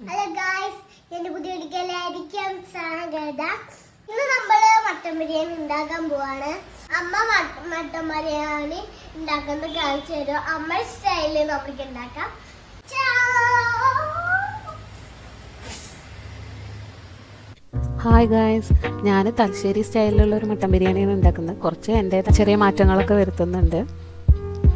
Hello guys, എന്റെ പുതിയ വീഡിയോയിലേക്ക് സ്വാഗതം. ഇന്ന് നമ്മള് മട്ടൻ ബിരിയാണി ഉണ്ടാക്കാൻ പോവാണ്. അമ്മ മട്ടൻ ബിരിയാണി ഉണ്ടാക്കുന്നത് കാണിച്ചു തരും. അമ്മ സ്റ്റൈലിൽ നമുക്ക് ഉണ്ടാക്കാം. ഹായ് ഗായ്സ്, ഞാൻ തലശ്ശേരി സ്റ്റൈലിലുള്ള ഒരു മട്ടൻ ബിരിയാണിയാണ് ഉണ്ടാക്കുന്നത്. കുറച്ച് എൻ്റെ ചെറിയ മാറ്റങ്ങളൊക്കെ വരുത്തുന്നുണ്ട്.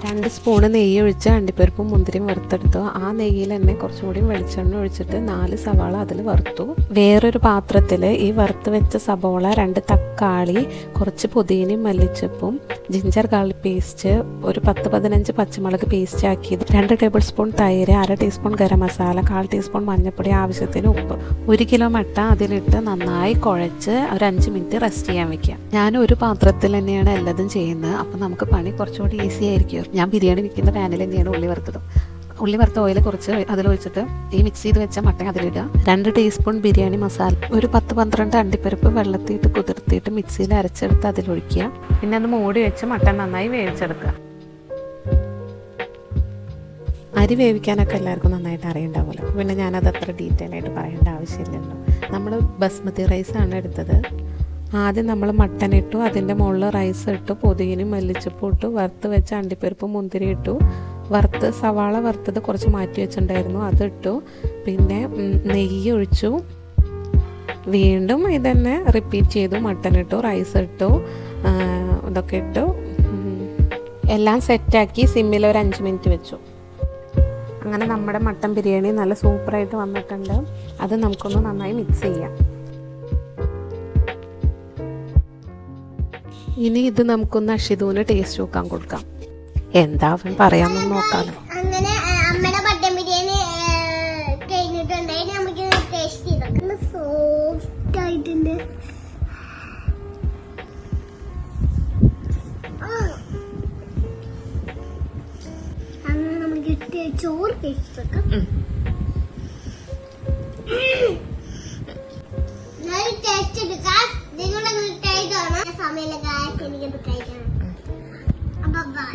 2 സ്പൂണ് നെയ്യ് ഒഴിച്ച് അണ്ടിപ്പരിപ്പും മുന്തിരിയും വറുത്തെടുത്തു. ആ നെയ്യിൽ തന്നെ കുറച്ചും കൂടി വെളിച്ചെണ്ണ ഒഴിച്ചിട്ട് 4 സവാള അതിൽ വറുത്തു. വേറൊരു പാത്രത്തിൽ ഈ വറുത്ത് വെച്ച സവാള, 2 തക്കാളി, കുറച്ച് പുതിനയും മല്ലിച്ചപ്പും, ജിഞ്ചർ ഗാർലിക് പേസ്റ്റ്, ഒരു 10-15 പച്ചമുളക് പേസ്റ്റ് ആക്കിയത്, 2 ടേബിൾ സ്പൂൺ തൈര്, 1/2 ടീസ്പൂൺ ഗരം മസാല, 1/4 ടീസ്പൂൺ മഞ്ഞൾപ്പൊടി, ആവശ്യത്തിന് ഉപ്പ്, 1 കിലോ മട്ട അതിലിട്ട് നന്നായി കുഴച്ച് ഒരു 5 മിനിറ്റ് റെസ്റ്റ് ചെയ്യാൻ വെക്കാം. ഞാൻ ഒരു പാത്രത്തിൽ തന്നെയാണ് എല്ലാതും ചെയ്യുന്നത്. അപ്പം നമുക്ക് പണി കുറച്ചുകൂടി ഈസി ആയിരിക്കും. ഞാൻ ബിരിയാണി വെക്കുന്ന പാനിൽ തന്നെയാണ് ഉള്ളി വറുത്ത ഓയിൽ കുറച്ച് അതിലൊഴിച്ചിട്ട് ഈ മിക്സ് ചെയ്ത് വെച്ച മട്ടൻ അതിലിടുക. 2 ടീസ്പൂൺ ബിരിയാണി മസാല, ഒരു 10-12 അണ്ടിപ്പരിപ്പ് വെള്ളത്തിയിട്ട് കുതിർത്തിയിട്ട് മിക്സിയിൽ അരച്ചെടുത്ത് അതിലൊഴിക്കുക. പിന്നെ അത് മൂടി വെച്ച് മട്ടൻ നന്നായി വേവിച്ചെടുക്കുക. അരി വേവിക്കാനൊക്കെ എല്ലാവർക്കും നന്നായിട്ട് അറിയണ്ടാവുമല്ലോ, പിന്നെ ഞാനത് അത്ര ഡീറ്റെയിൽ ആയിട്ട് പറയേണ്ട ആവശ്യമില്ലല്ലോ. നമ്മൾ ബസ്മതി റൈസാണ് എടുത്തത്. ആദ്യം നമ്മൾ മട്ടൻ ഇട്ടു, അതിൻ്റെ മുകളിൽ റൈസ് ഇട്ടു, പുതിനയും മല്ലിച്ചപ്പും ഇട്ടു, വറുത്ത് വെച്ച അണ്ടിപ്പരിപ്പ് മുന്തിരി ഇട്ടു, സവാള വറുത്തത് കുറച്ച് മാറ്റി വെച്ചിട്ടുണ്ടായിരുന്നു അതിട്ടു, പിന്നെ നെയ്യ് ഒഴിച്ചു. വീണ്ടും ഇതന്നെ റിപ്പീറ്റ് ചെയ്തു. മട്ടൻ ഇട്ടു, റൈസ് ഇട്ടു, ഇതൊക്കെ ഇട്ടു, എല്ലാം സെറ്റാക്കി സിമ്മിൽ ഒരു 5 മിനിറ്റ് വെച്ചു. അങ്ങനെ നമ്മുടെ മട്ടൻ ബിരിയാണി നല്ല സൂപ്പറായിട്ട് വന്നിട്ടുണ്ട്. അത് നമുക്കൊന്ന് നന്നായി മിക്സ് ചെയ്യാം. ഇനി ഇത് നമുക്കൊന്ന് അഷിതൂന് ടേസ്റ്റ് നോക്കാൻ കൊടുക്കാം. എന്താ അവൻ പറയാമെന്ന് നോക്കാമല്ലോ. അങ്ങനെ അമ്മയുടെ മട്ടൻ ബിരിയാണി കഴിഞ്ഞിട്ടുണ്ട്. നമുക്ക് ടേസ്റ്റ് ചെയ്തോക്കാം. സോഫ്റ്റ് ആയിട്ടുണ്ട്. അങ്ങനെ നമുക്ക് ചോറ് ടേസ്റ്റ് വെക്കാം. ടേസ്റ്റ് എടുക്കാം. നിങ്ങളുടെ സമയമില്ല, എനിക്കത് കഴിക്കണം. അപ്പൊ ബൈ.